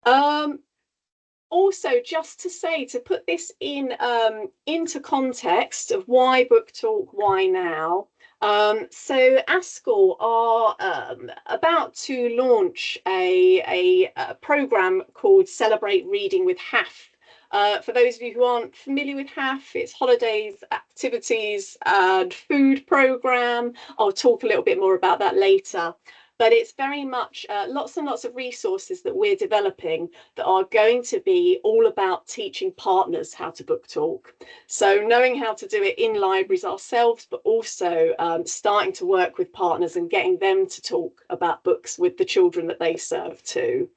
Also, just to say, to put this in into context of why book talk, why now. So ASCL are about to launch a program called Celebrate Reading with HAF. For those of you who aren't familiar with HAF, it's holidays, activities, and food program. I'll talk a little bit more about that later. But it's very much lots and lots of resources that we're developing that are going to be all about teaching partners how to book talk. So knowing how to do it in libraries ourselves, but also starting to work with partners and getting them to talk about books with the children that they serve too.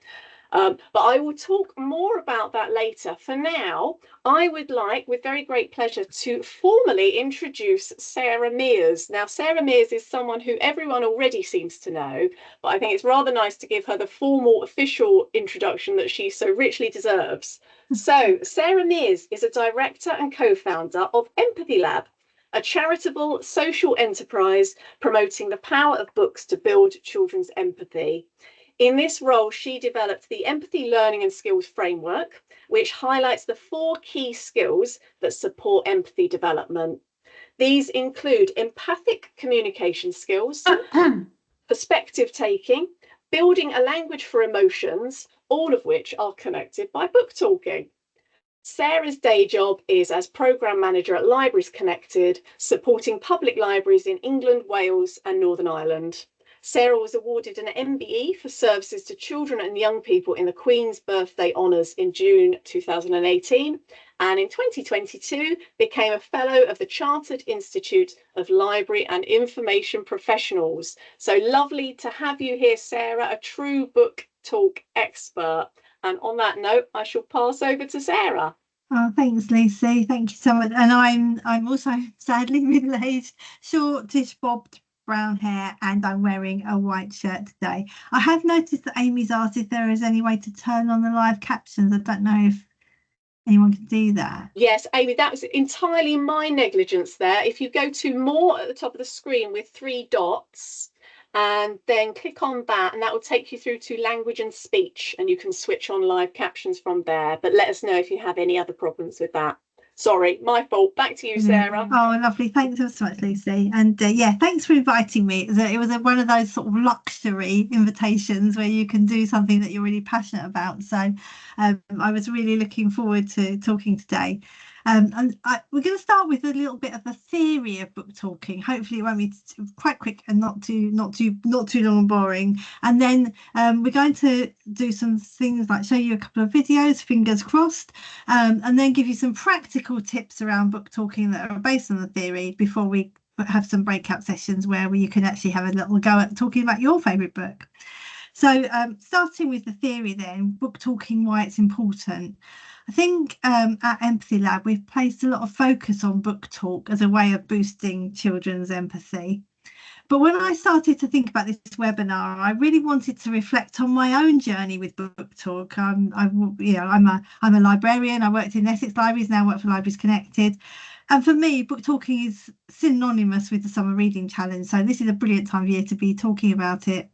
But I will talk more about that later. For now, I would like, with very great pleasure, to formally introduce Sarah Mears. Now, Sarah Mears is someone who everyone already seems to know, but I think it's rather nice to give her the formal, official introduction that she so richly deserves. So, Sarah Mears is a director and co-founder of Empathy Lab, a charitable social enterprise promoting the power of books to build children's empathy. In this role, she developed the Empathy Learning and Skills Framework, which highlights the 4 key skills that support empathy development. These include empathic communication skills, perspective taking, building a language for emotions, all of which are connected by book talking. Sarah's day job is as programme manager at Libraries Connected, supporting public libraries in England, Wales and Northern Ireland. Sarah was awarded an MBE for services to children and young people in the Queen's Birthday Honours in June 2018, and in 2022 became a Fellow of the Chartered Institute of Library and Information Professionals. So lovely to have you here, Sarah, a true book talk expert. And on that note, I shall pass over to Sarah. Oh, thanks, Lucy. Thank you so much. And I'm also sadly middle-aged, shortish bobbed brown hair, and I'm wearing a white shirt today. I have noticed that Amy's asked if there is any way to turn on the live captions. I don't know if anyone can do that. Yes, Amy, that was entirely my negligence there. If you go to more at the top of the screen with 3 dots, and then click on that, and that will take you through to language and speech, and you can switch on live captions from there. But let us know if you have any other problems with that. Sorry, my fault. Back to you, Sarah. Oh, lovely. Thanks so much, Lucy. And yeah, thanks for inviting me. It was one of those sort of luxury invitations where you can do something that you're really passionate about. So I was really looking forward to talking today. We're going to start with a little bit of a theory of book talking. Hopefully it won't be quite quick and not too long and boring. And then we're going to do some things like show you a couple of videos, fingers crossed, and then give you some practical tips around book talking that are based on the theory before we have some breakout sessions where you can actually have a little go at talking about your favourite book. So starting with the theory then, book talking, why it's important. I think at Empathy Lab, we've placed a lot of focus on book talk as a way of boosting children's empathy. But when I started to think about this webinar, I really wanted to reflect on my own journey with book talk. I'm a librarian. I worked in Essex Libraries, now work for Libraries Connected. And for me, book talking is synonymous with the Summer Reading Challenge. So this is a brilliant time of year to be talking about it.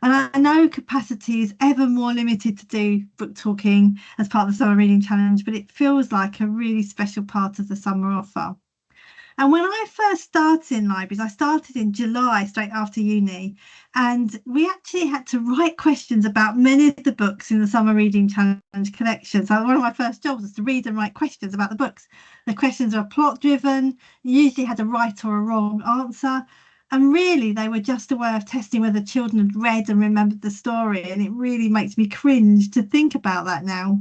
And I know capacity is ever more limited to do book talking as part of the Summer Reading Challenge, but it feels like a really special part of the summer offer. And when I first started in libraries, I started in July, straight after uni, and we actually had to write questions about many of the books in the Summer Reading Challenge collection. So one of my first jobs was to read and write questions about the books. The questions are plot driven, usually had a right or a wrong answer. And really, they were just a way of testing whether children had read and remembered the story. And it really makes me cringe to think about that now.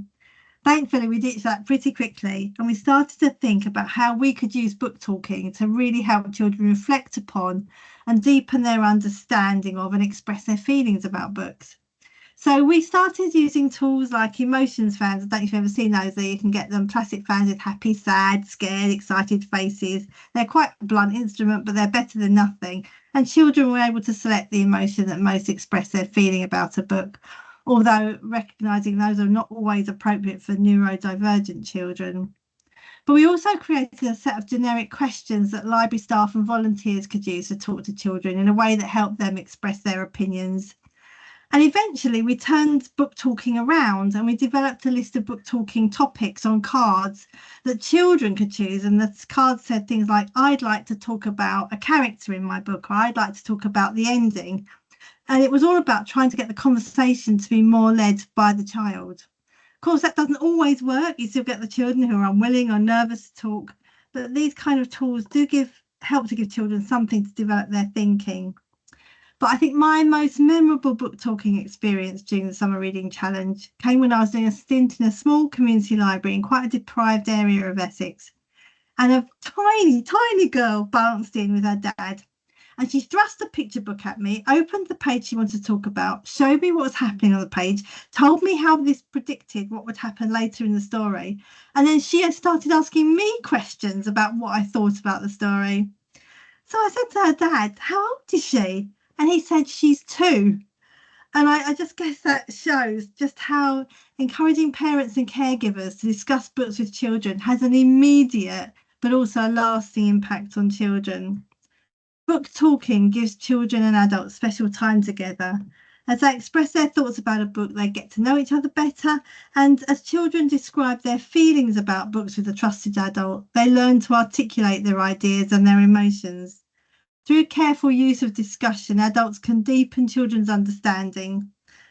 Thankfully, we ditched that pretty quickly, and we started to think about how we could use book talking to really help children reflect upon and deepen their understanding of and express their feelings about books. So we started using tools like emotions fans. I don't know if you've ever seen those. You can get them plastic fans with happy, sad, scared, excited faces. They're quite a blunt instrument, but they're better than nothing. And children were able to select the emotion that most express their feeling about a book, although recognising those are not always appropriate for neurodivergent children. But we also created a set of generic questions that library staff and volunteers could use to talk to children in a way that helped them express their opinions. And eventually we turned book talking around and we developed a list of book talking topics on cards that children could choose. And the cards said things like, I'd like to talk about a character in my book, or I'd like to talk about the ending. And it was all about trying to get the conversation to be more led by the child. Of course, that doesn't always work. You still get the children who are unwilling or nervous to talk. But these kind of tools do help to give children something to develop their thinking. But I think my most memorable book talking experience during the Summer Reading Challenge came when I was doing a stint in a small community library in quite a deprived area of Essex. And a tiny, tiny girl bounced in with her dad. And she thrust a picture book at me, opened the page she wanted to talk about, showed me what was happening on the page, told me how this predicted what would happen later in the story. And then she had started asking me questions about what I thought about the story. So I said to her dad, how old is she? And he said, she's 2. And I just guess that shows just how encouraging parents and caregivers to discuss books with children has an immediate but also a lasting impact on children. Book talking gives children and adults special time together. As they express their thoughts about a book, they get to know each other better. And as children describe their feelings about books with a trusted adult, they learn to articulate their ideas and their emotions. Through careful use of discussion, adults can deepen children's understanding.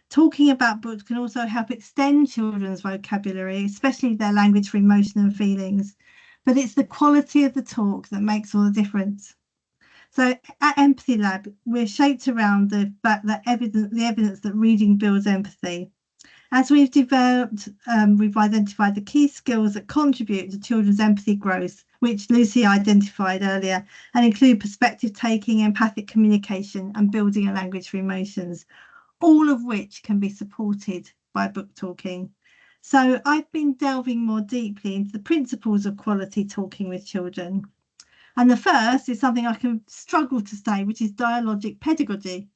Talking about books can also help extend children's vocabulary, especially their language for emotion and feelings. But it's the quality of the talk that makes all the difference. So at Empathy Lab, we're shaped around the fact that the evidence that reading builds empathy. As we've developed, we've identified the key skills that contribute to children's empathy growth, which Lucy identified earlier, and include perspective taking, empathic communication, and building a language for emotions, all of which can be supported by book talking. So I've been delving more deeply into the principles of quality talking with children. And the first is something I can struggle to say, which is dialogic pedagogy.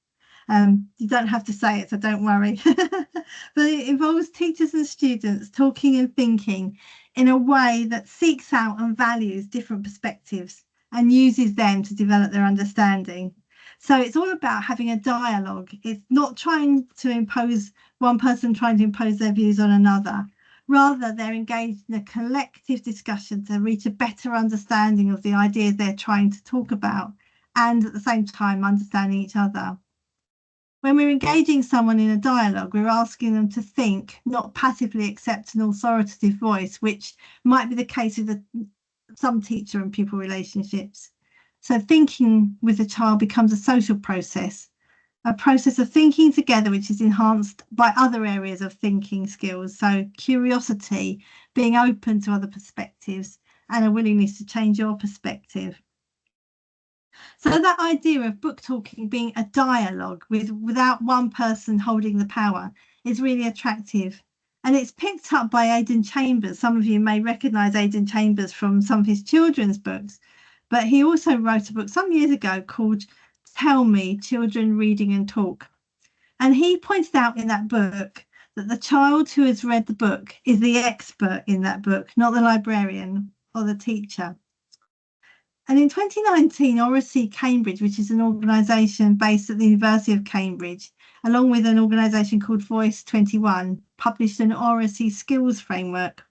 You don't have to say it, so don't worry. But it involves teachers and students talking and thinking in a way that seeks out and values different perspectives and uses them to develop their understanding. So it's all about having a dialogue. It's not trying to impose one person trying to impose their views on another. Rather, they're engaged in a collective discussion to reach a better understanding of the ideas they're trying to talk about, and at the same time understanding each other. When we're engaging someone in a dialogue, we're asking them to think, not passively accept an authoritative voice, which might be the case with some teacher and pupil relationships. So thinking with the child becomes a social process, a process of thinking together, which is enhanced by other areas of thinking skills. So curiosity, being open to other perspectives, and a willingness to change your perspective. So that idea of book talking being a dialogue without one person holding the power is really attractive. And it's picked up by Aidan Chambers. Some of you may recognise Aidan Chambers from some of his children's books, but he also wrote a book some years ago called Tell Me, Children Reading and Talk. And he pointed out in that book that the child who has read the book is the expert in that book, not the librarian or the teacher. And in 2019, Oracy Cambridge, which is an organisation based at the University of Cambridge, along with an organisation called Voice 21, published an Oracy skills framework.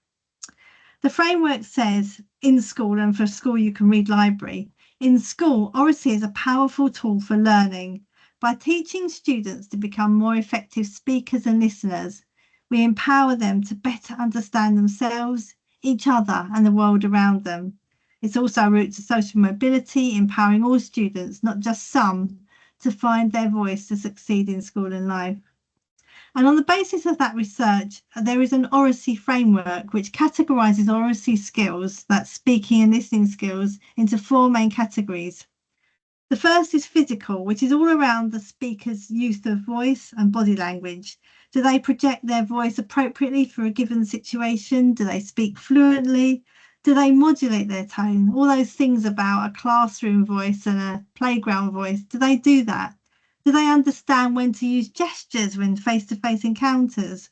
The framework says, in school, and for school you can read library, in school, Oracy is a powerful tool for learning. By teaching students to become more effective speakers and listeners, we empower them to better understand themselves, each other, and the world around them. It's also a route to social mobility, empowering all students, not just some, to find their voice to succeed in school and life. And on the basis of that research, there is an Oracy framework which categorises Oracy skills, that's speaking and listening skills, into 4 main categories. The first is physical, which is all around the speaker's use of voice and body language. Do they project their voice appropriately for a given situation? Do they speak fluently? Do they modulate their tone? All those things about a classroom voice and a playground voice, do they do that? Do they understand when to use gestures when face-to-face encounters?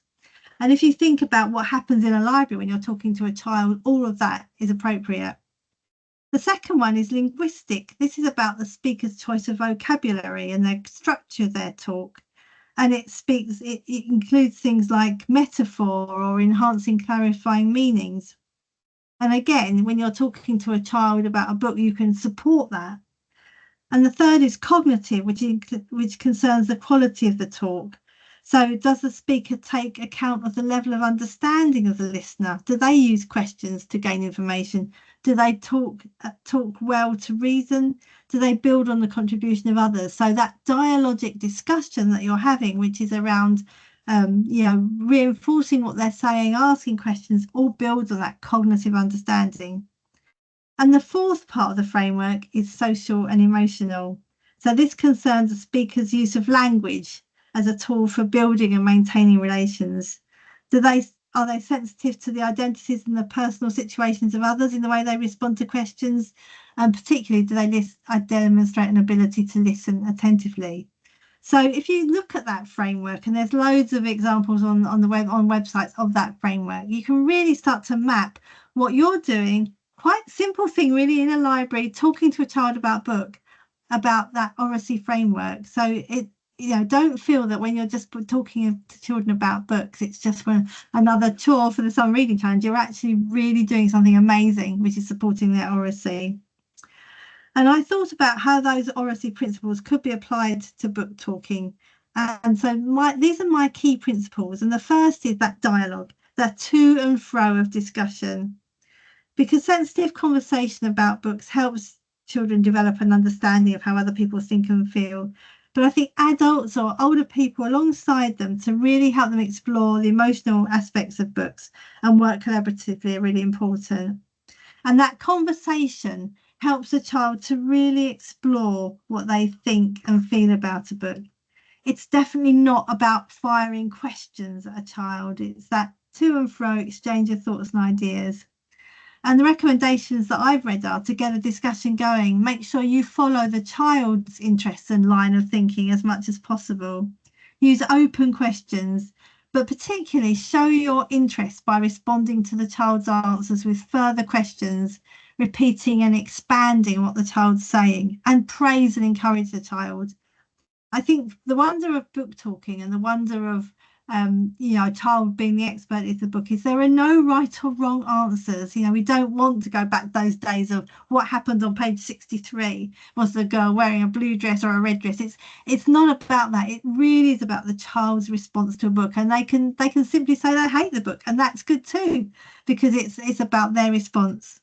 And if you think about what happens in a library when you're talking to a child, all of that is appropriate. The second one is linguistic. This is about the speaker's choice of vocabulary and the structure of their talk. And it includes things like metaphor or enhancing, clarifying meanings. And again, when you're talking to a child about a book, you can support that. And the third is cognitive, which concerns the quality of the talk. So does the speaker take account of the level of understanding of the listener? Do they use questions to gain information? Do they talk well to reason? Do they build on the contribution of others? So that dialogic discussion that you're having, which is around reinforcing what they're saying, asking questions, all builds on that cognitive understanding. And the fourth part of the framework is social and emotional. So this concerns the speaker's use of language as a tool for building and maintaining relations. Are they sensitive to the identities and the personal situations of others in the way they respond to questions? And particularly, do they demonstrate an ability to listen attentively? So if you look at that framework, and there's loads of examples on the web, on websites of that framework, you can really start to map what you're doing. Quite simple thing really in a library, talking to a child about that oracy framework. So don't feel that when you're just talking to children about books, it's just for another chore for the summer reading challenge. You're actually really doing something amazing, which is supporting their oracy. And I thought about how those oracy principles could be applied to book talking. And so these are my key principles. And the first is that dialogue, that to and fro of discussion. Because sensitive conversation about books helps children develop an understanding of how other people think and feel. But I think adults or older people alongside them to really help them explore the emotional aspects of books and work collaboratively are really important. And that conversation helps a child to really explore what they think and feel about a book. It's definitely not about firing questions at a child. It's that to and fro exchange of thoughts and ideas. And the recommendations that I've read are to get a discussion going. Make sure you follow the child's interests and line of thinking as much as possible. Use open questions, but particularly show your interest by responding to the child's answers with further questions, repeating and expanding what the child's saying, and praise and encourage the child. I think the wonder of book talking and the wonder of a child being the expert in the book is there are no right or wrong answers. We don't want to go back those days of what happened on page 63. Was the girl wearing a blue dress or a red dress? It's not about that. It really is about the child's response to a book, and they can simply say they hate the book, and that's good too, because it's about their response.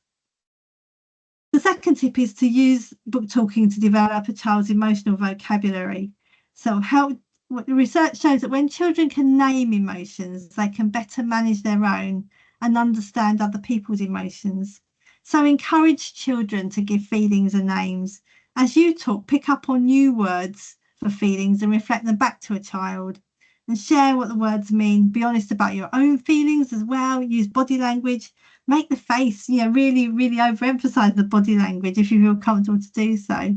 The second tip is to use book talking to develop a child's emotional vocabulary. So research shows that when children can name emotions, they can better manage their own and understand other people's emotions. So encourage children to give feelings a names. As you talk, pick up on new words for feelings and reflect them back to a child. And share what the words mean. Be honest about your own feelings as well. Use body language. Make the face, really, really overemphasize the body language if you feel comfortable to do so.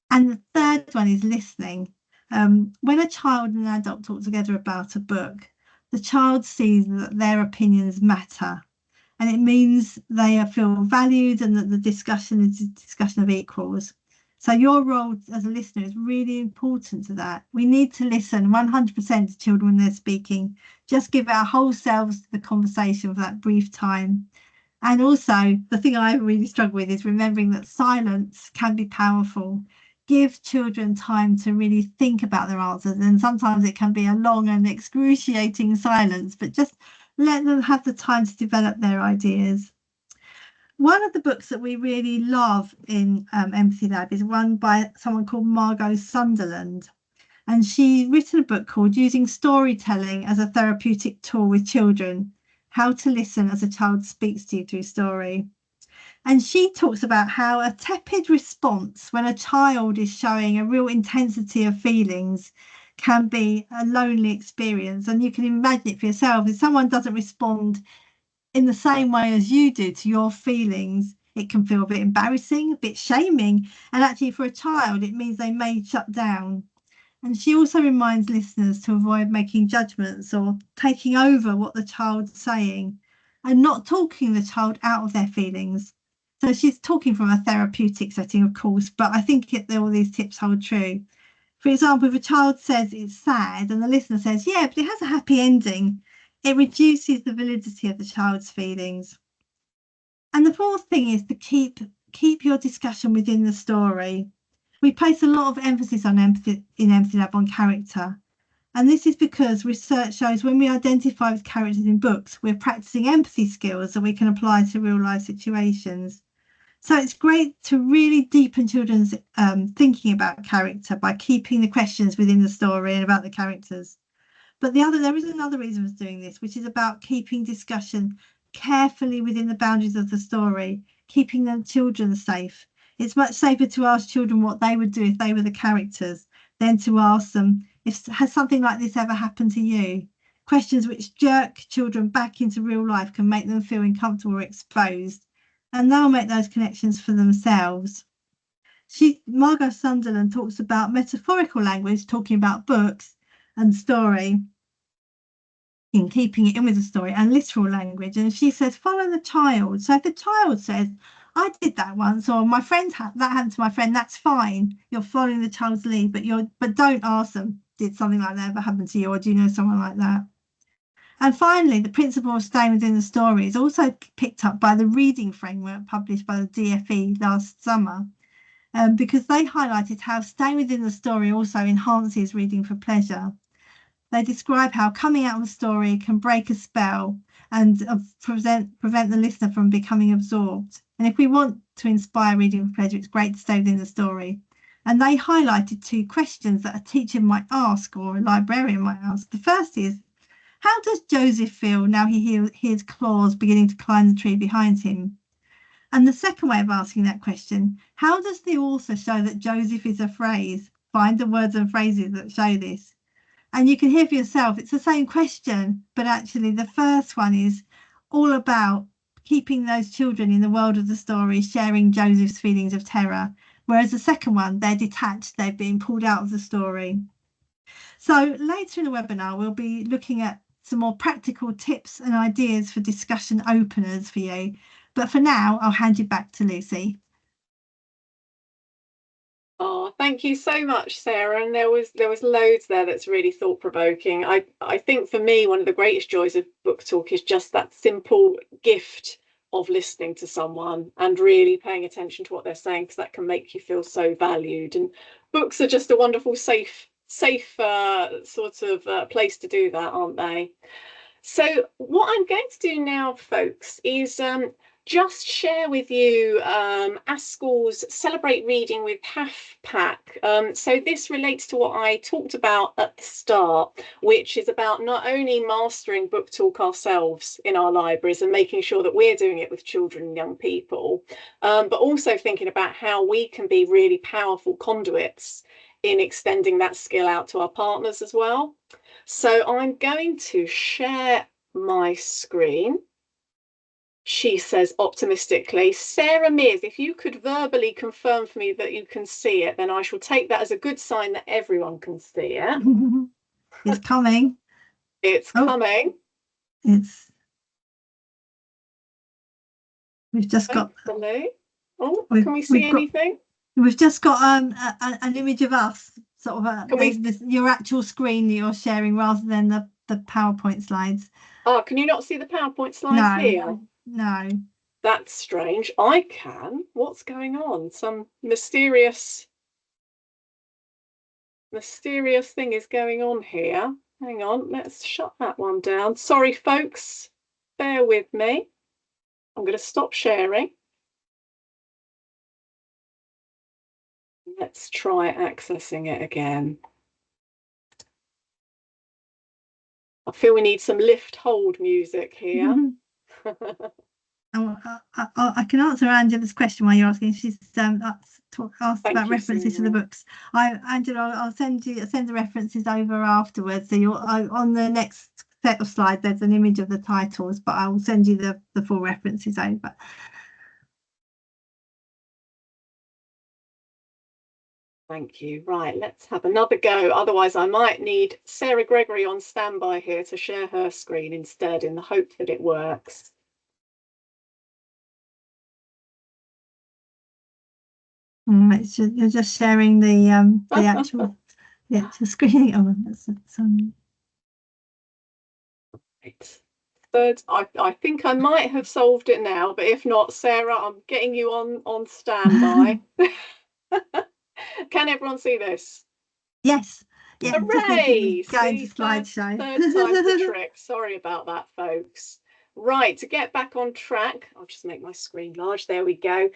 And the third one is listening. When a child and an adult talk together about a book, the child sees that their opinions matter, and it means they feel valued and that the discussion is a discussion of equals. So your role as a listener is really important to that. We need to listen 100% to children when they're speaking. Just give our whole selves to the conversation for that brief time. And also, the thing I really struggle with is remembering that silence can be powerful. Give children time to really think about their answers, and sometimes it can be a long and excruciating silence, but just let them have the time to develop their ideas. One of the books that we really love in Empathy Lab is one by someone called Margot Sunderland, and she's written a book called Using Storytelling as a Therapeutic Tool with Children, How to Listen as a Child Speaks to You Through Story. And she talks about how a tepid response when a child is showing a real intensity of feelings can be a lonely experience. And you can imagine it for yourself. If someone doesn't respond in the same way as you do to your feelings, it can feel a bit embarrassing, a bit shaming. And actually for a child, it means they may shut down. And she also reminds listeners to avoid making judgments or taking over what the child's saying and not talking the child out of their feelings. So she's talking from a therapeutic setting, of course, but I think all these tips hold true. For example, if a child says it's sad and the listener says, yeah, but it has a happy ending, it reduces the validity of the child's feelings. And the fourth thing is to keep your discussion within the story. We place a lot of emphasis on empathy in Empathy Lab on character. And this is because research shows when we identify with characters in books, we're practicing empathy skills that we can apply to real life situations. So it's great to really deepen children's thinking about character by keeping the questions within the story and about the characters. But there is another reason for doing this, which is about keeping discussion carefully within the boundaries of the story, keeping the children safe. It's much safer to ask children what they would do if they were the characters than to ask them, has something like this ever happened to you? Questions which jerk children back into real life can make them feel uncomfortable or exposed, and they'll make those connections for themselves. Margot Sunderland talks about metaphorical language, talking about books and story, in keeping it in with the story, and literal language. And she says, follow the child. So if the child says, I did that once, or my friend that happened to my friend, that's fine. You're following the child's lead, but don't ask them, did something like that ever happen to you, or do you know someone like that? And finally, the principle of staying within the story is also picked up by the reading framework published by the DFE last summer, because they highlighted how staying within the story also enhances reading for pleasure. They describe how coming out of a story can break a spell and prevent the listener from becoming absorbed. And if we want to inspire reading for pleasure, it's great to stay within the story. And they highlighted 2 questions that a teacher might ask or a librarian might ask. The first is, how does Joseph feel now he hears claws beginning to climb the tree behind him? And the second way of asking that question, how does the author show that Joseph is afraid? Find the words and phrases that show this. And you can hear for yourself, it's the same question, but actually the first one is all about keeping those children in the world of the story, sharing Joseph's feelings of terror. Whereas the second one, they're detached, they're being pulled out of the story. So later in the webinar, we'll be looking at some more practical tips and ideas for discussion openers for you. But for now, I'll hand you back to Lucy. Oh, thank you so much, Sarah. And there was loads there that's really thought-provoking. I think for me, one of the greatest joys of book talk is just that simple gift of listening to someone and really paying attention to what they're saying, because that can make you feel so valued. And books are just a wonderful, safe sort of place to do that, aren't they? So what I'm going to do now, folks, is just share with you Askell's Celebrate Reading with Half Pack. So this relates to what I talked about at the start, which is about not only mastering book talk ourselves in our libraries and making sure that we're doing it with children and young people, but also thinking about how we can be really powerful conduits in extending that skill out to our partners as well. So I'm going to share my screen. She says optimistically, Sarah Mears, if you could verbally confirm for me that you can see it, then I shall take that as a good sign that everyone can see it. It's coming. It's coming. We've just got. Oh, can we see anything? We've just got an image of us, sort of your actual screen that you're sharing rather than the PowerPoint slides. Oh, can you not see the PowerPoint slides here? No. That's strange. I can. What's going on? Some mysterious thing is going on here. Hang on, let's shut that one down. Sorry, folks. Bear with me. I'm going to stop sharing. Let's try accessing it again. I feel we need some lift hold music here. I can answer Angela's question while you're asking. She's asked about references to the books. Angela, I'll send the references over afterwards. So you'll on the next set of slides, there's an image of the titles, but I will send you the full references over. Thank you. Right, let's have another go. Otherwise, I might need Sarah Gregory on standby here to share her screen instead, in the hope that it works. You're just sharing the actual Yeah, it's a screening. Oh, that's Right. Third, I think I might have solved it now, but if not, Sarah, I'm getting you on standby. Can everyone see this? yes. Yeah, just making me Hooray! go into See, slideshow. third time's the trick. Sorry about that, folks. Right, to get back on track, I'll just make my screen large. There we go.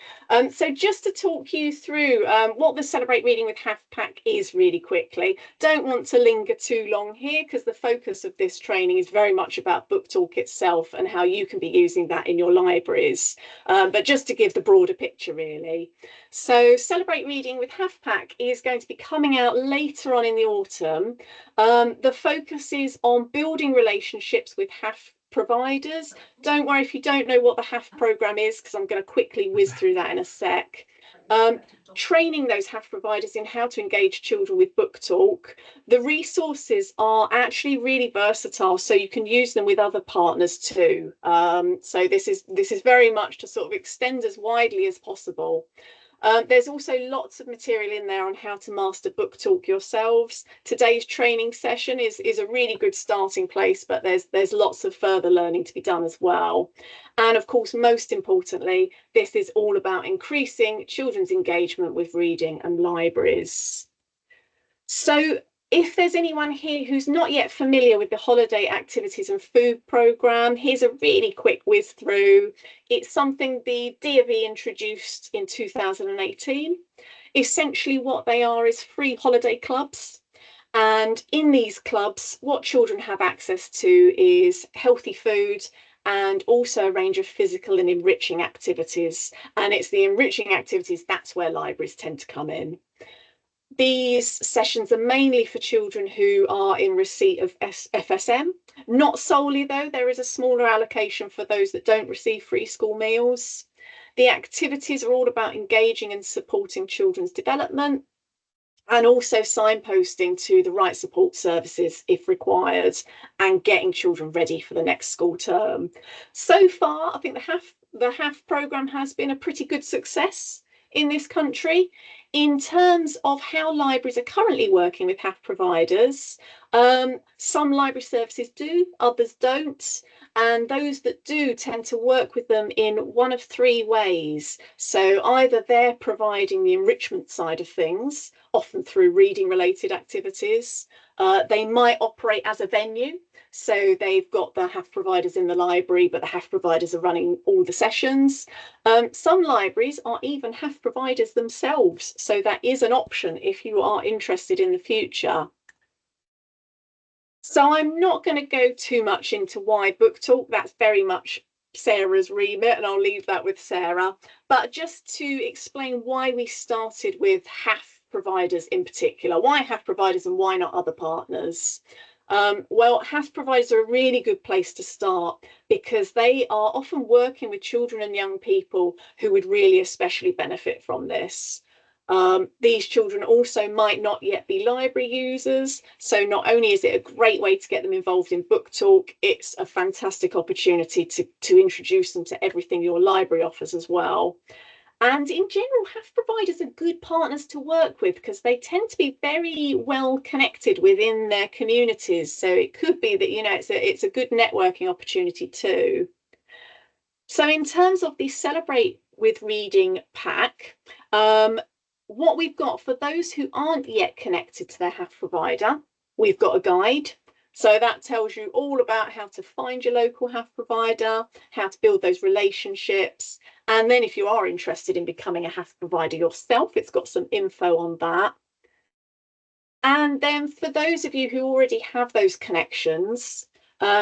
So just to talk you through what the Celebrate Reading with Half Pack is really quickly. Don't want to linger too long here because the focus of this training is very much about Book Talk itself and how you can be using that in your libraries. But just to give the broader picture, really. So Celebrate Reading with Half Pack is going to be coming out later on in the autumn. The focus is on building relationships with half providers. Don't worry if you don't know what the half program is, because I'm going to quickly whiz through that in a sec. Training those half providers in how to engage children with Book Talk. The resources are actually really versatile, so you can use them with other partners too. So this is very much to sort of extend as widely as possible. There's also lots of material in there on how to master Book Talk yourselves. Today's training session is a really good starting place, but there's lots of further learning to be done as well. And of course, most importantly, this is all about increasing children's engagement with reading and libraries. So if there's anyone here who's not yet familiar with the holiday activities and food programme, here's a really quick whiz through. It's something the D of E introduced in 2018. Essentially what they are is free holiday clubs. And in these clubs, what children have access to is healthy food and also a range of physical and enriching activities. And it's the enriching activities, that's where libraries tend to come in. These sessions are mainly for children who are in receipt of FSM. Not solely though, there is a smaller allocation for those that don't receive free school meals. The activities are all about engaging and supporting children's development and also signposting to the right support services if required and getting children ready for the next school term. So far, I think the HAF programme has been a pretty good success in this country. In terms of how libraries are currently working with HAF providers, some library services do, others don't. And those that do tend to work with them in one of three ways. So either they're providing the enrichment side of things, often through reading related activities. They might operate as a venue. So they've got the HAF providers in the library, but the HAF providers are running all the sessions. Some libraries are even HAF providers themselves. So that is an option if you are interested in the future. So I'm not going to go too much into why Book Talk. That's very much Sarah's remit, and I'll leave that with Sarah. But just to explain why we started with HAF providers in particular, why HAF providers and why not other partners? Well, HAF providers are a really good place to start because they are often working with children and young people who would really especially benefit from this. These children also might not yet be library users, so not only is it a great way to get them involved in Book Talk, it's a fantastic opportunity to introduce them to everything your library offers as well. And in general, HAF providers are good partners to work with because they tend to be very well connected within their communities. So it could be that, you know, it's a good networking opportunity too. So in terms of the Celebrate with Reading pack, what we've got for those who aren't yet connected to their HAF provider, we've got a guide. So that tells you all about how to find your local HAF provider, how to build those relationships. And then if you are interested in becoming a HAF provider yourself, it's got some info on that. And then for those of you who already have those connections,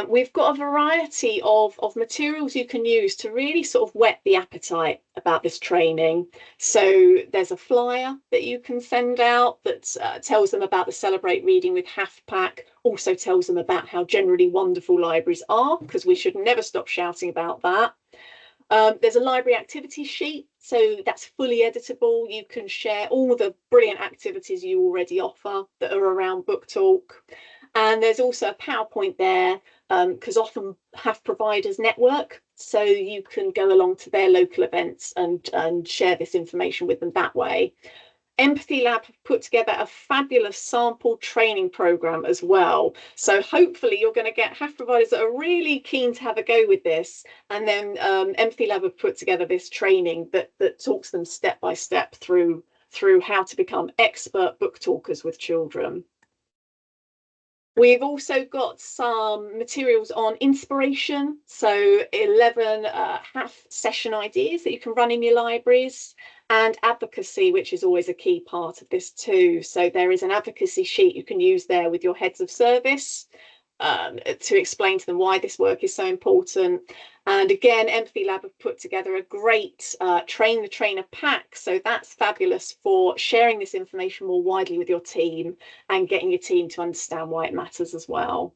we've got a variety of materials you can use to really sort of whet the appetite about this training. So there's a flyer that you can send out that tells them about the Celebrate Reading with HAF Pack, also tells them about how generally wonderful libraries are, because we should never stop shouting about that. There's a library activity sheet, so that's fully editable. You can share all the brilliant activities you already offer that are around Book Talk. And there's also a PowerPoint there, because often HAF providers network, so you can go along to their local events and share this information with them that way. Empathy Lab have put together a fabulous sample training program as well. So hopefully you're going to get HAF providers that are really keen to have a go with this. And then Empathy Lab have put together this training that talks them step by step through how to become expert book talkers with children. We've also got some materials on inspiration, so 11 HAF session ideas that you can run in your libraries, and advocacy, which is always a key part of this too. So there is an advocacy sheet you can use there with your heads of service to explain to them why this work is so important. And again, Empathy Lab have put together a great train the trainer pack. So that's fabulous for sharing this information more widely with your team and getting your team to understand why it matters as well.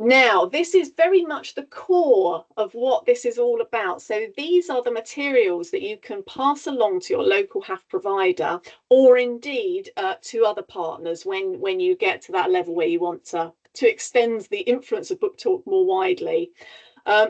Now, this is very much the core of what this is all about. So these are the materials that you can pass along to your local HAF provider, or indeed to other partners when you get to that level where you want to extend the influence of Book Talk more widely.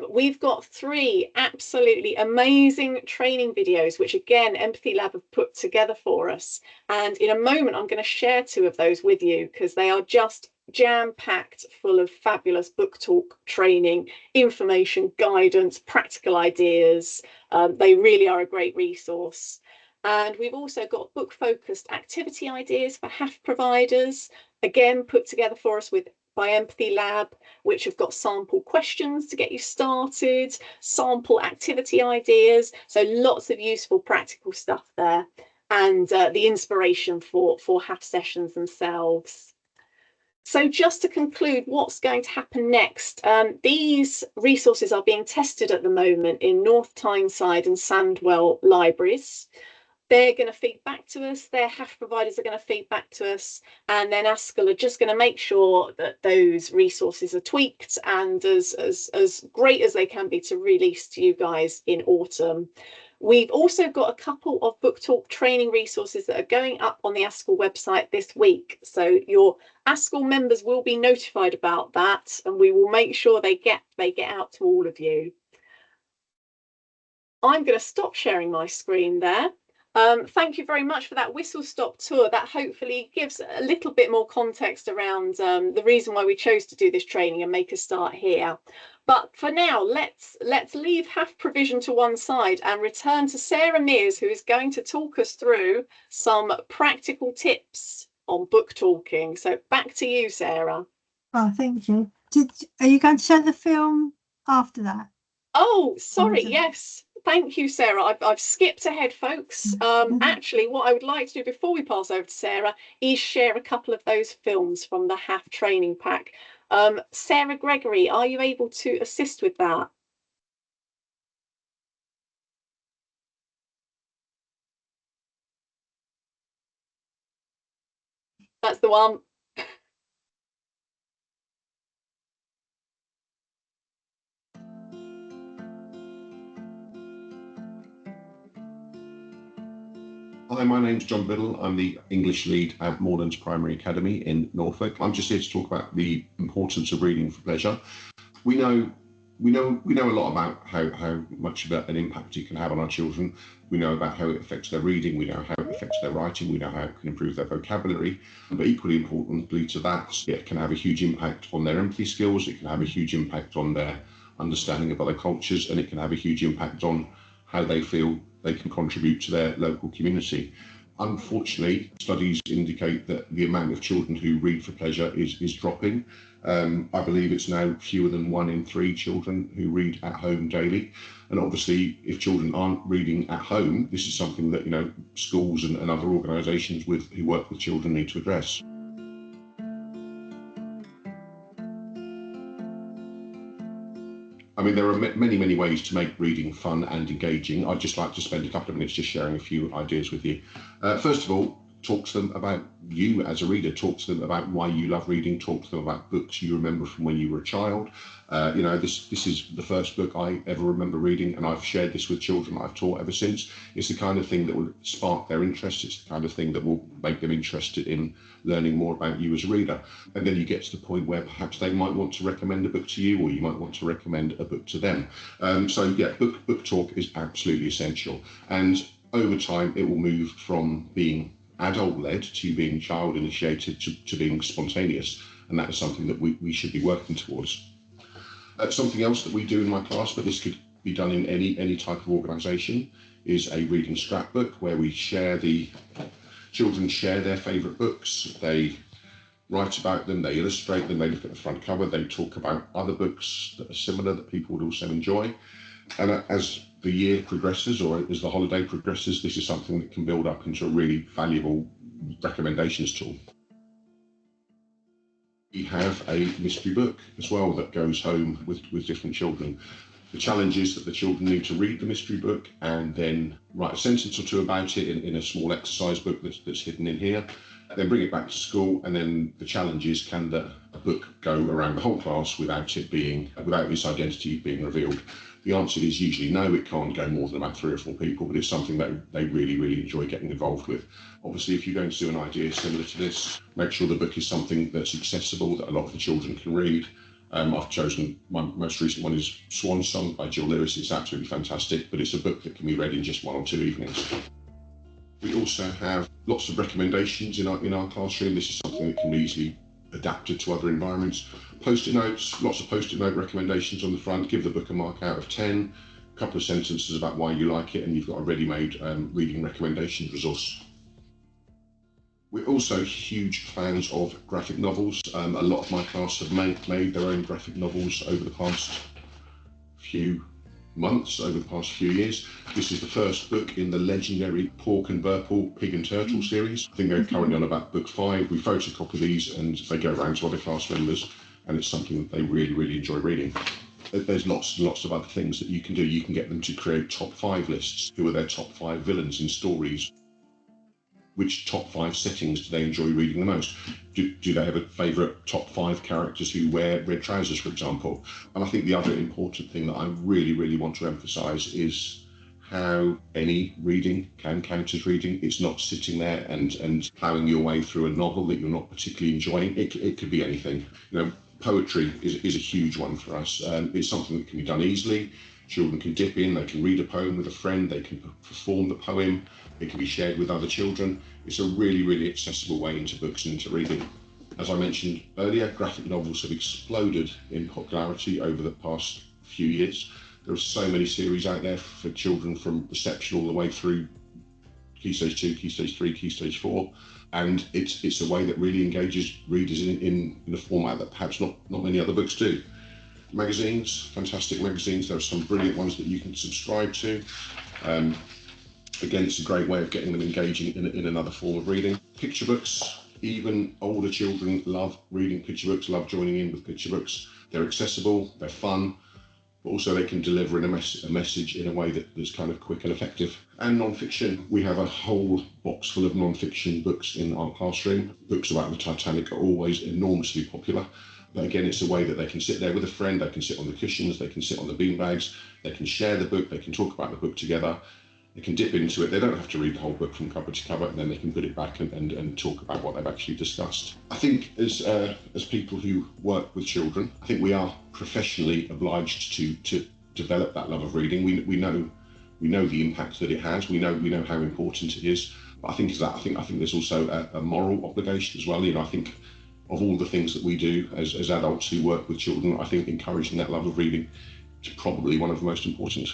We've got 3 absolutely amazing training videos, which again, Empathy Lab have put together for us. And in a moment, I'm going to share 2 of those with you because they are just jam-packed full of fabulous book talk training, information, guidance, practical ideas. They really are a great resource. And we've also got book-focused activity ideas for HAF providers, again, put together for us by Empathy Lab, which have got sample questions to get you started, sample activity ideas. So lots of useful practical stuff there, and the inspiration for HAF sessions themselves. So just to conclude, what's going to happen next? These resources are being tested at the moment in North Tyneside and Sandwell libraries. They're going to feed back to us, their HAF providers are going to feed back to us, and then ASCL are just going to make sure that those resources are tweaked and as great as they can be to release to you guys in autumn. We've also got a couple of Book Talk training resources that are going up on the ASCL website this week. So your ASCL members will be notified about that, and we will make sure they get out to all of you. I'm going to stop sharing my screen there. Thank you very much for that whistle stop tour. That hopefully gives a little bit more context around the reason why we chose to do this training and make a start here. But for now, let's leave HAF provision to one side and return to Sarah Mears, who is going to talk us through some practical tips on book talking. So back to you, Sarah. Oh, thank you. Are you going to show the film after that? Oh, sorry. Yes. Thank you, Sarah. I've skipped ahead, folks. Actually, what I would like to do before we pass over to Sarah is share a couple of those films from the HAF training pack. Sarah Gregory, are you able to assist with that? That's the one. Hi, my name's John Biddle. I'm the English lead at Moorlands Primary Academy in Norfolk. I'm just here to talk about the importance of reading for pleasure. We know a lot about how much of an impact it can have on our children. We know about how it affects their reading. We know how it affects their writing. We know how it can improve their vocabulary. But equally importantly to that, it can have a huge impact on their empathy skills. It can have a huge impact on their understanding of other cultures, and it can have a huge impact on how they feel they can contribute to their local community. Unfortunately, studies indicate that the amount of children who read for pleasure is dropping. I believe it's now fewer than 1 in 3 children who read at home daily. And obviously, if children aren't reading at home, this is something that schools and other organisations who work with children need to address. I mean, there are many ways to make reading fun and engaging. I'd just like to spend a couple of minutes just sharing a few ideas with you. First of all, talk to them about you as a reader. Talk to them about why you love reading. Talk to them about books you remember from when you were a child. This is the first book I ever remember reading, and I've shared this with children I've taught ever since. It's the kind of thing that will spark their interest. It's the kind of thing that will make them interested in learning more about you as a reader. And then you get to the point where perhaps they might want to recommend a book to you, or you might want to recommend a book to them. So yeah, book talk is absolutely essential. And over time, it will move from being adult-led to being child-initiated to being spontaneous. And that is something that we should be working towards. Something else that we do in my class, but this could be done in any type of organisation, is a reading scrapbook where children share their favourite books. They write about them, they illustrate them, they look at the front cover, they talk about other books that are similar that people would also enjoy. And as the year progresses, or as the holiday progresses, this is something that can build up into a really valuable recommendations tool. We have a mystery book as well that goes home with different children. The challenge is that the children need to read the mystery book and then write a sentence or two about it in a small exercise book that's hidden in here, then bring it back to school. And then the challenge is, can the book go around the whole class without this identity being revealed? The answer is usually no, it can't go more than about 3 or 4 people, but it's something that they really, really enjoy getting involved with. Obviously, if you're going to do an idea similar to this, make sure the book is something that's accessible, that a lot of the children can read. I've chosen, my most recent one is Swan Song by Jill Lewis. It's absolutely fantastic, but it's a book that can be read in just 1 or 2 evenings. We also have lots of recommendations in our classroom. This is something that can be easily adapted to other environments. Post-it notes, lots of post-it note recommendations on the front. Give the book a mark out of 10, a couple of sentences about why you like it, and you've got a ready-made reading recommendations resource. We're also huge fans of graphic novels. A lot of my class have made their own graphic novels over the past few months, over the past few years. This is the first book in the legendary Pork and Burple Pig and Turtle series. I think they're currently on about book 5. We photocopy these and they go around to other class members, and it's something that they really, really enjoy reading. There's lots and lots of other things that you can do. You can get them to create top 5 lists. Who are their top 5 villains in stories? Which top 5 settings do they enjoy reading the most? Do they have a favourite top 5 characters who wear red trousers, for example? And I think the other important thing that I really, really want to emphasise is how any reading can count as reading. It's not sitting there and ploughing your way through a novel that you're not particularly enjoying. It could be anything. Poetry is a huge one for us. It's something that can be done easily. Children can dip in, they can read a poem with a friend, they can perform the poem, it can be shared with other children. It's a really, really accessible way into books and into reading. As I mentioned earlier, graphic novels have exploded in popularity over the past few years. There are so many series out there for children from reception all the way through Key Stage 2, Key Stage 3, Key Stage 4. And it's a way that really engages readers in a format that perhaps not many other books do. Magazines, fantastic magazines. There are some brilliant ones that you can subscribe to. Again, it's a great way of getting them engaging in another form of reading. Picture books, even older children love reading picture books, love joining in with picture books. They're accessible, they're fun, but also they can deliver a message in a way that's kind of quick and effective. And non-fiction, we have a whole box full of non-fiction books in our classroom. Books about the Titanic are always enormously popular. But again, it's a way that they can sit there with a friend, they can sit on the cushions, they can sit on the beanbags, they can share the book, they can talk about the book together, they can dip into it. They don't have to read the whole book from cover to cover, and then they can put it back and talk about what they've actually discussed. I think as people who work with children, I think we are professionally obliged to develop that love of reading. We know the impact that it has. We know how important it is. But I think there's also a moral obligation as well. I think of all the things that we do as adults who work with children, I think encouraging that love of reading is probably one of the most important.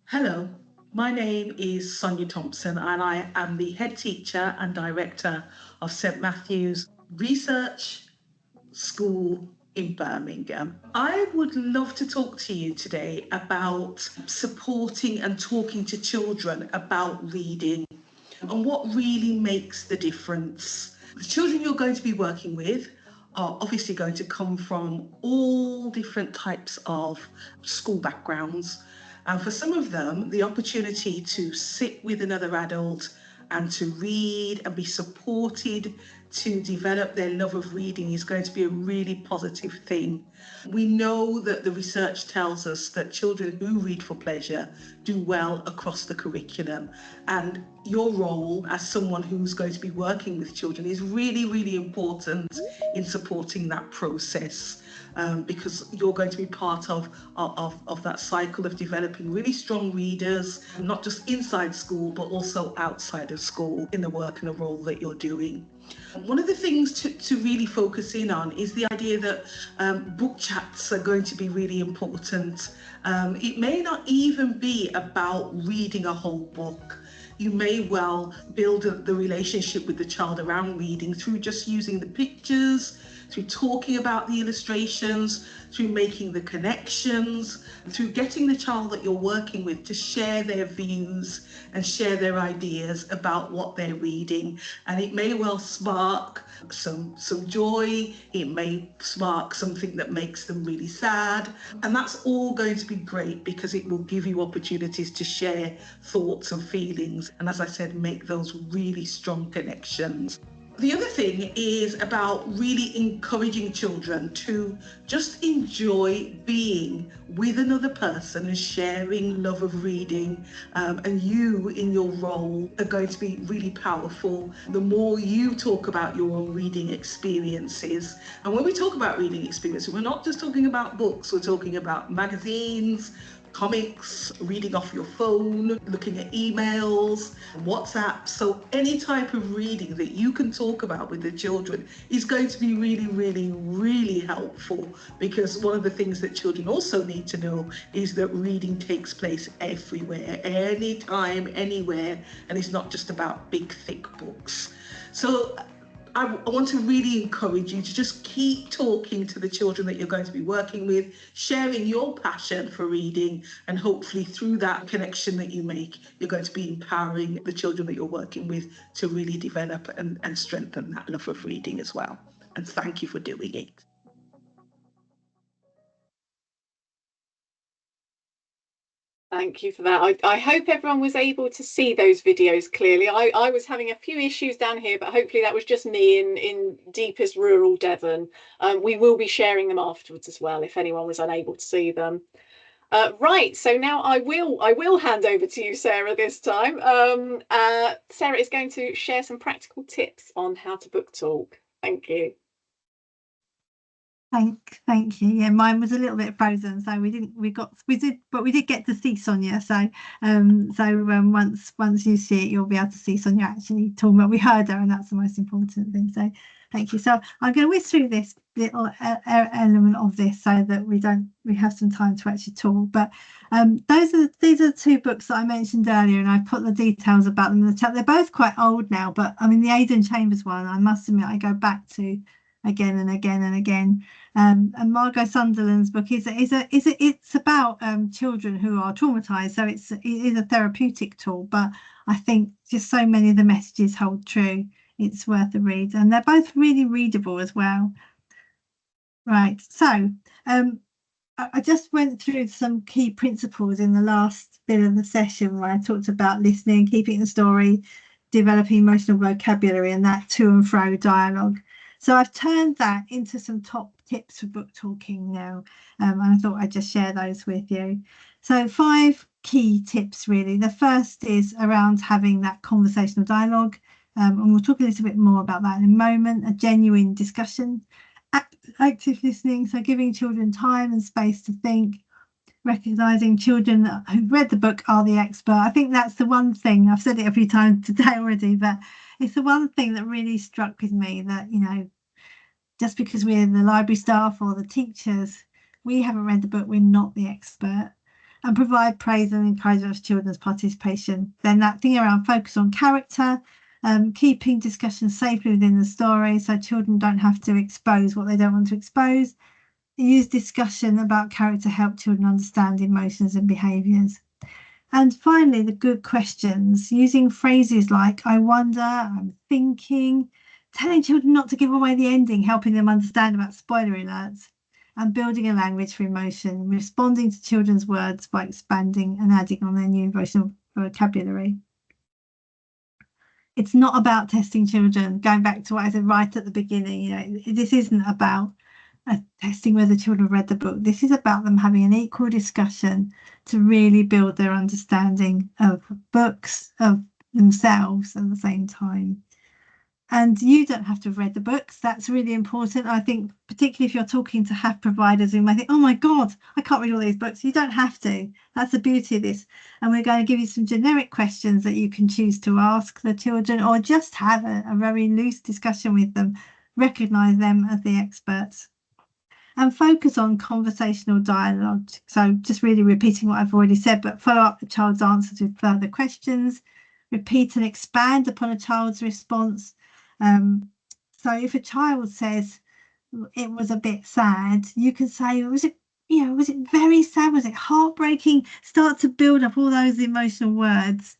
Hello, my name is Sonia Thompson and I am the head teacher and director of St Matthew's Research School in Birmingham. I would love to talk to you today about supporting and talking to children about reading and what really makes the difference. The children you're going to be working with are obviously going to come from all different types of school backgrounds. And for some of them, the opportunity to sit with another adult and to read and be supported to develop their love of reading is going to be a really positive thing. We know that the research tells us that children who read for pleasure do well across the curriculum, and your role as someone who's going to be working with children is really, really important in supporting that process. Because you're going to be part of that cycle of developing really strong readers, not just inside school, but also outside of school in the work and the role that you're doing. One of the things to really focus in on is the idea that book chats are going to be really important. It may not even be about reading a whole book. You may well build the relationship with the child around reading through just using the pictures, through talking about the illustrations, through making the connections, through getting the child that you're working with to share their views and share their ideas about what they're reading. And it may well spark some joy, it may spark something that makes them really sad. And that's all going to be great because it will give you opportunities to share thoughts and feelings. And as I said, make those really strong connections. The other thing is about really encouraging children to just enjoy being with another person and sharing love of reading. And you in your role are going to be really powerful. The more you talk about your own reading experiences, and when we talk about reading experiences, we're not just talking about books, we're talking about magazines, comics, reading off your phone, looking at emails, WhatsApp. So any type of reading that you can talk about with the children is going to be really, really, really helpful, because one of the things that children also need to know is that reading takes place everywhere, anytime, anywhere, and it's not just about big, thick books. So I want to really encourage you to just keep talking to the children that you're going to be working with, sharing your passion for reading, and hopefully through that connection that you make, you're going to be empowering the children that you're working with to really develop and strengthen that love of reading as well. And thank you for doing it. Thank you for that. I hope everyone was able to see those videos clearly. I was having a few issues down here, but hopefully that was just me in deepest rural Devon. We will be sharing them afterwards as well if anyone was unable to see them. Right, so now I will hand over to you, Sarah, this time. Sarah is going to share some practical tips on how to book talk. Thank you. Thank you. Yeah, mine was a little bit frozen, so we did get to see Sonia. So once you see it, you'll be able to see Sonia actually talking about. We heard her, and that's the most important thing. So thank you. So I'm going to whiz through this little element of this so that we have some time to actually talk. But these are two books that I mentioned earlier, and I put the details about them in the chat. They're both quite old now, but I mean the Aidan Chambers one, I must admit, I go back to again and again and again. And Margot Sunderland's book it's about children who are traumatized, so it is a therapeutic tool, but I think just so many of the messages hold true. It's worth a read, and they're both really readable as well. Right, so I just went through some key principles in the last bit of the session where I talked about listening, keeping the story, developing emotional vocabulary, and that to and fro dialogue. So I've turned that into some top tips for book talking now, and I thought I'd just share those with you. So 5 key tips really. The first is around having that conversational dialogue, and we'll talk a little bit more about that in a moment. A genuine discussion, active listening, so giving children time and space to think, recognising children who've read the book are the expert. I think that's the one thing, I've said it a few times today already, but it's the one thing that really struck with me, that just because we're the library staff or the teachers, we haven't read the book, we're not the expert. And provide praise and encouragement for children's participation. Then that thing around focus on character, keeping discussions safely within the story so children don't have to expose what they don't want to expose. Use discussion about character, help children understand emotions and behaviours. And finally, the good questions, using phrases like I wonder, I'm thinking, telling children not to give away the ending, helping them understand about spoiler alerts, and building a language for emotion, responding to children's words by expanding and adding on their new emotional vocabulary. It's not about testing children. Going back to what I said right at the beginning, you know, this isn't about testing whether children read the book. This is about them having an equal discussion to really build their understanding of books, of themselves at the same time. And you don't have to have read the books. That's really important. I think, particularly if you're talking to HAP providers who might think, oh my God, I can't read all these books. You don't have to. That's the beauty of this. And we're going to give you some generic questions that you can choose to ask the children, or just have a very loose discussion with them, recognise them as the experts, and focus on conversational dialogue. So just really repeating what I've already said, but follow up the child's answers with further questions, repeat and expand upon a child's response. So if a child says it was a bit sad, you can say, was it very sad? Was it heartbreaking? Start to build up all those emotional words.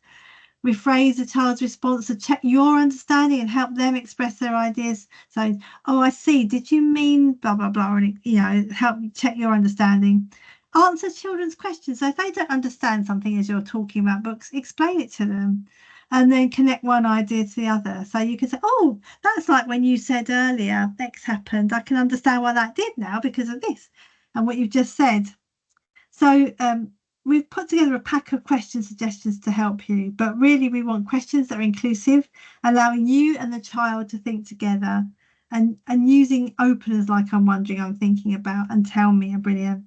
Rephrase the child's response to check your understanding and help them express their ideas. So, oh, I see. Did you mean blah, blah, blah? And, you know, help check your understanding. Answer children's questions. So if they don't understand something as you're talking about books, explain it to them. And then connect one idea to the other. So you can say, oh, that's like when you said earlier, X happened. I can understand why that did now because of this and what you've just said. So we've put together a pack of question suggestions to help you, but really we want questions that are inclusive, allowing you and the child to think together, and using openers like I'm wondering, I'm thinking about, and tell me are brilliant.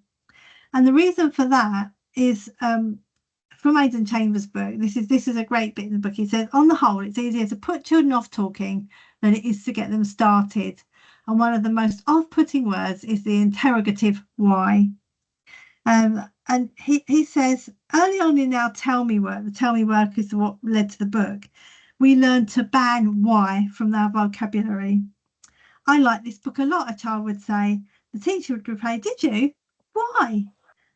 And the reason for that is from Aidan Chambers' book. This is a great bit in the book. He says, on the whole, it's easier to put children off talking than it is to get them started. And one of the most off-putting words is the interrogative why. And he says, early on in our tell me work, the tell me work is what led to the book, we learned to ban why from our vocabulary. I like this book a lot, a child would say. The teacher would reply, did you? Why?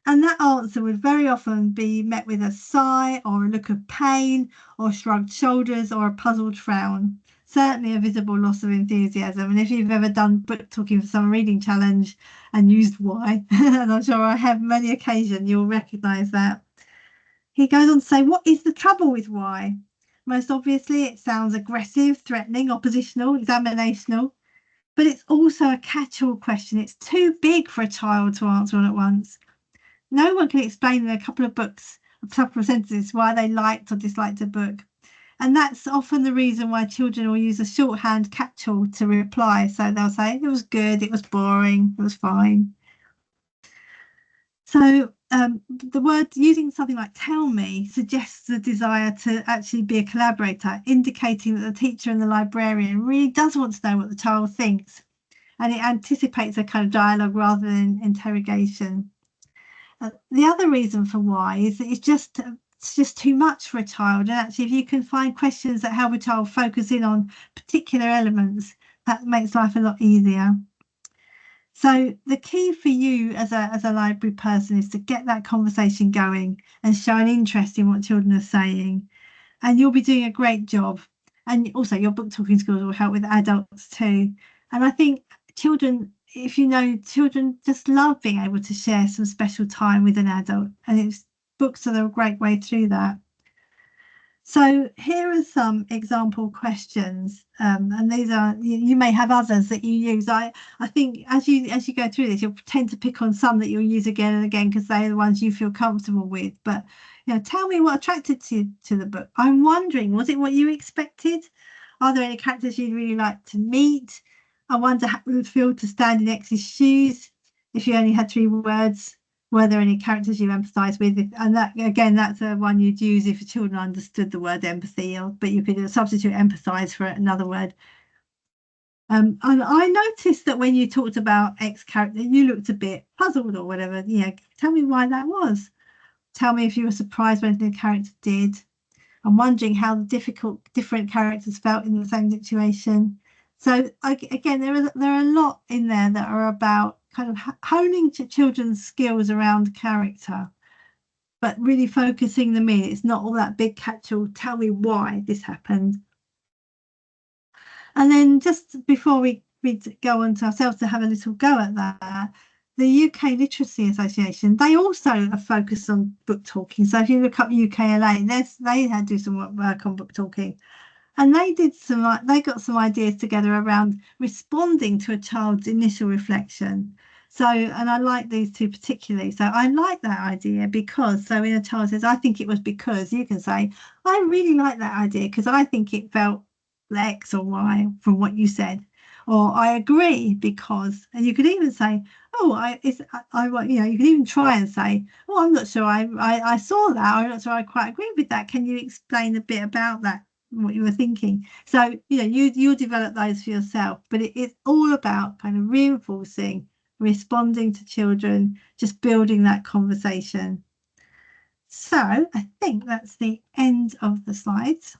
And that answer would very often be met with a sigh or a look of pain or shrugged shoulders or a puzzled frown. Certainly a visible loss of enthusiasm. And if you've ever done book talking for some reading challenge and used why, and I'm sure I have many occasions, you'll recognise that. He goes on to say, what is the trouble with why? Most obviously, it sounds aggressive, threatening, oppositional, examinational, but it's also a catch-all question. It's too big for a child to answer all at once. No one can explain in a couple of sentences why they liked or disliked a book. And that's often the reason why children will use a shorthand catch-all to reply. So they'll say, it was good, it was boring, it was fine. So the word using something like tell me suggests a desire to actually be a collaborator, indicating that the teacher and the librarian really does want to know what the child thinks. And it anticipates a kind of dialogue rather than interrogation. The other reason for why is that it's just too much for a child. And actually, if you can find questions that help a child focus in on particular elements, that makes life a lot easier. So the key for you as a library person is to get that conversation going and show an interest in what children are saying. And you'll be doing a great job. And also your book talking skills will help with adults too. And I think children, if you know, children just love being able to share some special time with an adult, and books are a great way through that. So here are some example questions, and these are, you may have others that you use. I think as you go through this, you'll tend to pick on some that you'll use again and again because they're the ones you feel comfortable with. But tell me what attracted you to the book. I'm wondering, was it what you expected? Are there any characters you'd really like to meet? I wonder how it would feel to stand in X's shoes. If you only had 3 words, were there any characters you empathise with? And that, again, that's one you'd use if children understood the word empathy, but you could substitute empathise for another word. And I noticed that when you talked about X character, you looked a bit puzzled or whatever. Tell me why that was. Tell me if you were surprised when the character did. I'm wondering how different characters felt in the same situation. So again, there are a lot in there that are about kind of honing to children's skills around character, but really focusing them in. It's not all that big catch-all, tell me why this happened. And then just before we go on to ourselves to have a little go at that, the UK Literacy Association, they also are focused on book talking. So if you look up UKLA, they do some work on book talking. And they got some ideas together around responding to a child's initial reflection. So, and I like these two particularly. So I like that idea because, so when a child says, I think it was because, you can say, I really like that idea because I think it felt X or Y from what you said. Or I agree because, and you could even say, oh, you could even try and say, oh, I'm not sure I saw that. I'm not sure I quite agree with that. Can you explain a bit about that, what you were thinking? So, you'll develop those for yourself, but it's all about kind of reinforcing, responding to children, just building that conversation. So I think that's the end of the slides,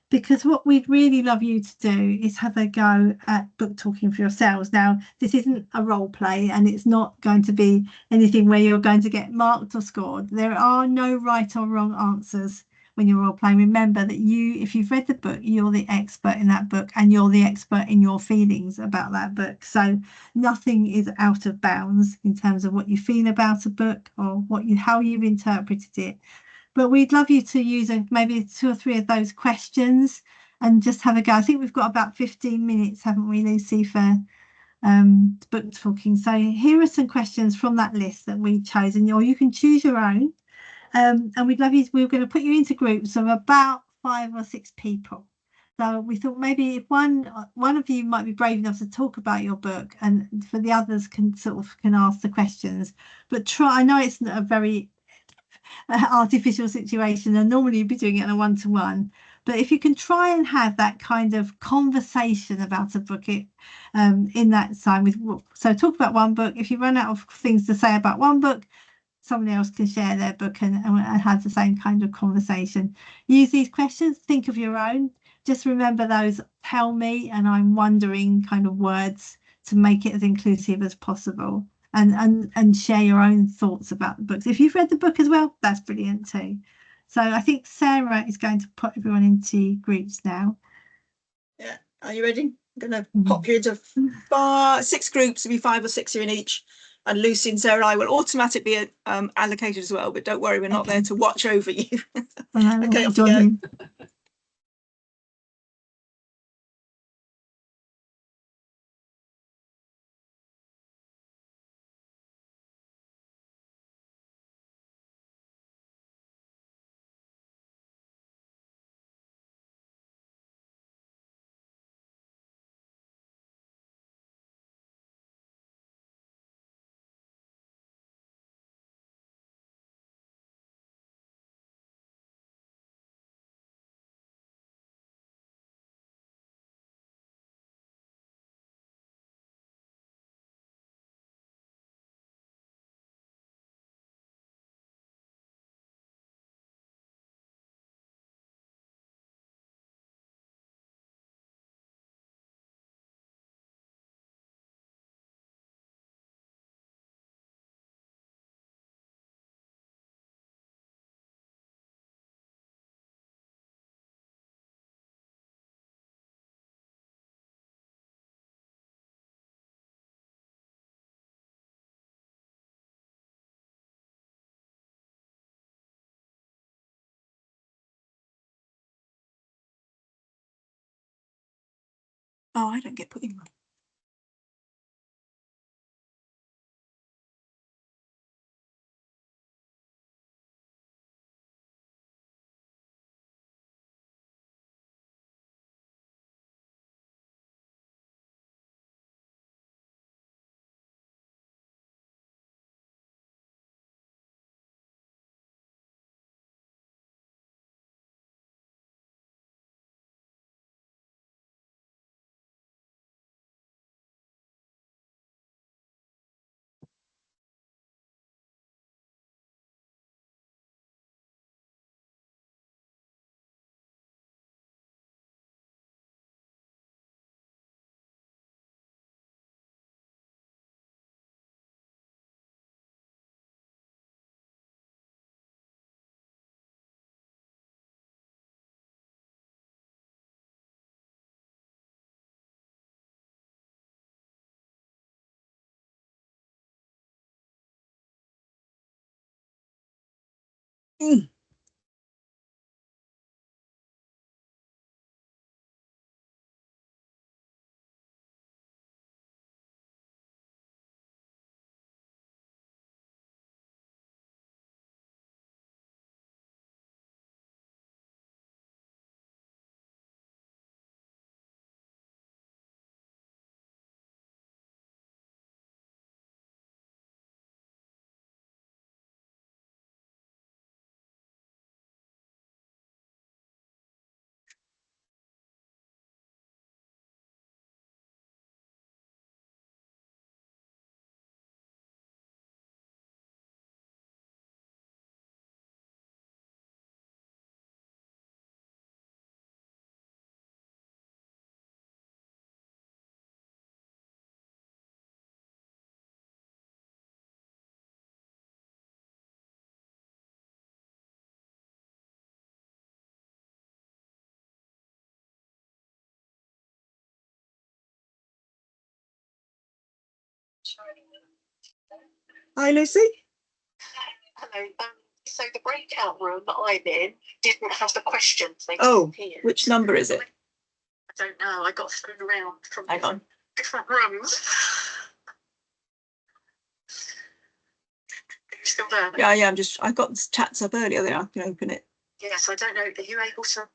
because what we'd really love you to do is have a go at book talking for yourselves. Now, this isn't a role play, and it's not going to be anything where you're going to get marked or scored. There are no right or wrong answers when you're role playing. Remember that if you've read the book, you're the expert in that book, and you're the expert in your feelings about that book. So nothing is out of bounds in terms of what you feel about a book or how you've interpreted it. But we'd love you to use maybe 2 or 3 of those questions and just have a go. I think we've got about 15 minutes, haven't we, Lucy, for book talking. So here are some questions from that list that we've chosen, or you can choose your own. And we're going to put you into groups of about 5 or 6 people. So we thought maybe if one of you might be brave enough to talk about your book, and for the others can ask the questions. But I know it's not a very artificial situation, and normally you'd be doing it on a one-to-one, but if you can try and have that kind of conversation about a book in that time so talk about one book. If you run out of things to say about one book, somebody else can share their book and have the same kind of conversation. Use these questions, think of your own, just remember those tell me and I'm wondering kind of words to make it as inclusive as possible. And share your own thoughts about the books. If you've read the book as well, that's brilliant too. So I think Sarah is going to put everyone into groups now. Yeah, are you ready? I'm going to pop you into 6 groups. It'll be 5 or 6 in each, and Lucy and Sarah and I will automatically be allocated as well, but don't worry, we're not there to watch over you. Okay, off you go. Oh, I don't get put in one. Hi, Lucy. Hello. So the breakout room that I'm in didn't have the questions. They Oh, disappeared. which number is it? I don't know. I got thrown around from Hang on. different rooms. Are you still there? Yeah, I got the chats up earlier, then I can open it. Yes, I don't know. Are you able to?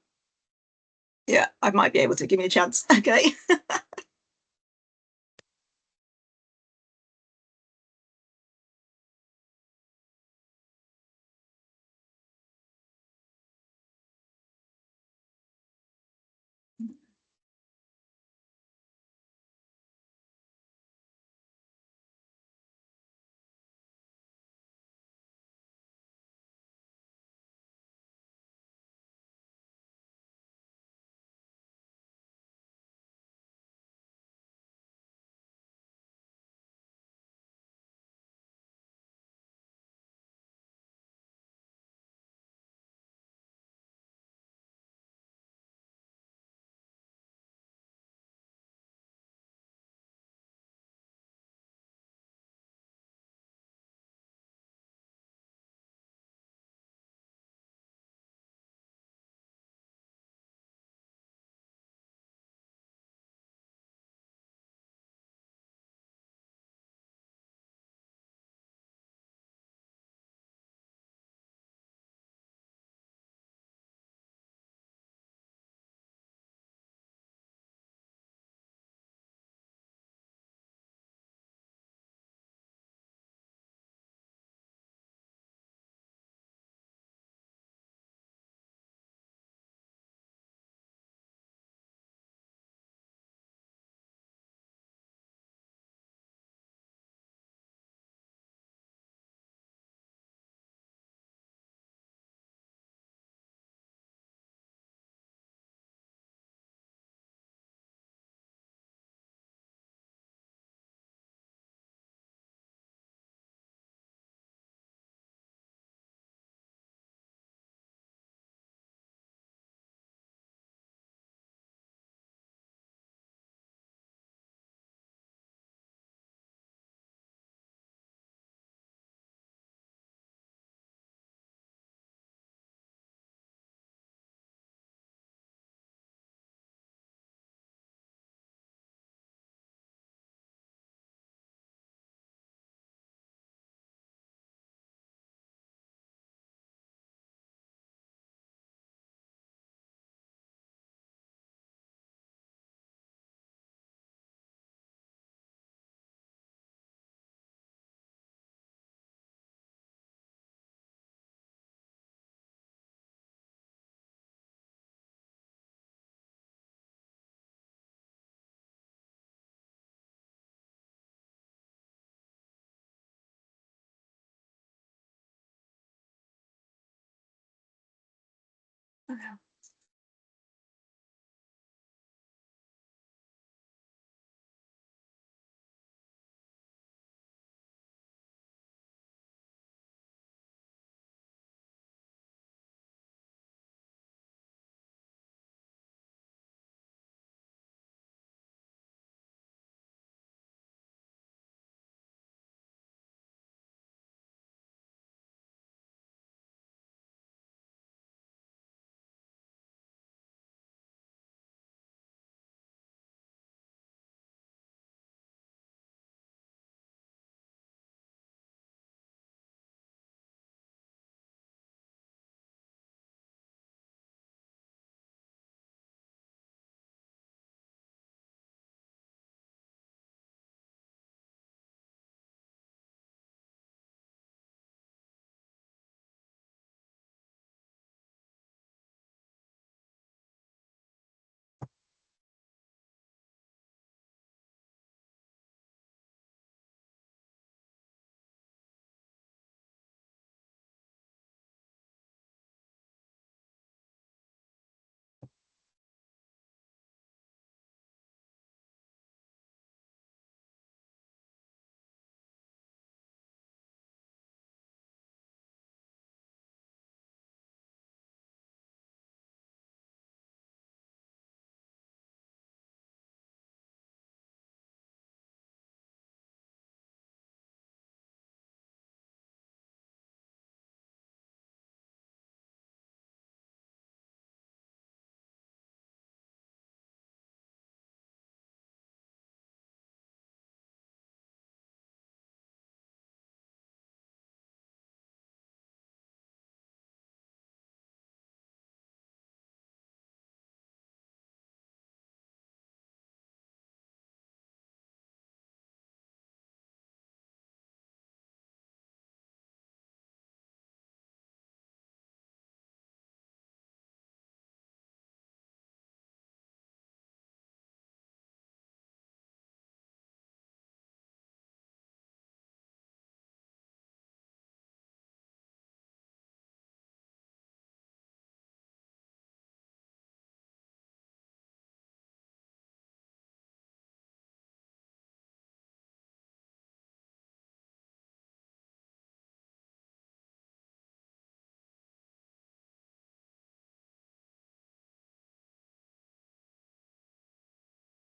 Yeah, I might be able to. Give me a chance. Okay.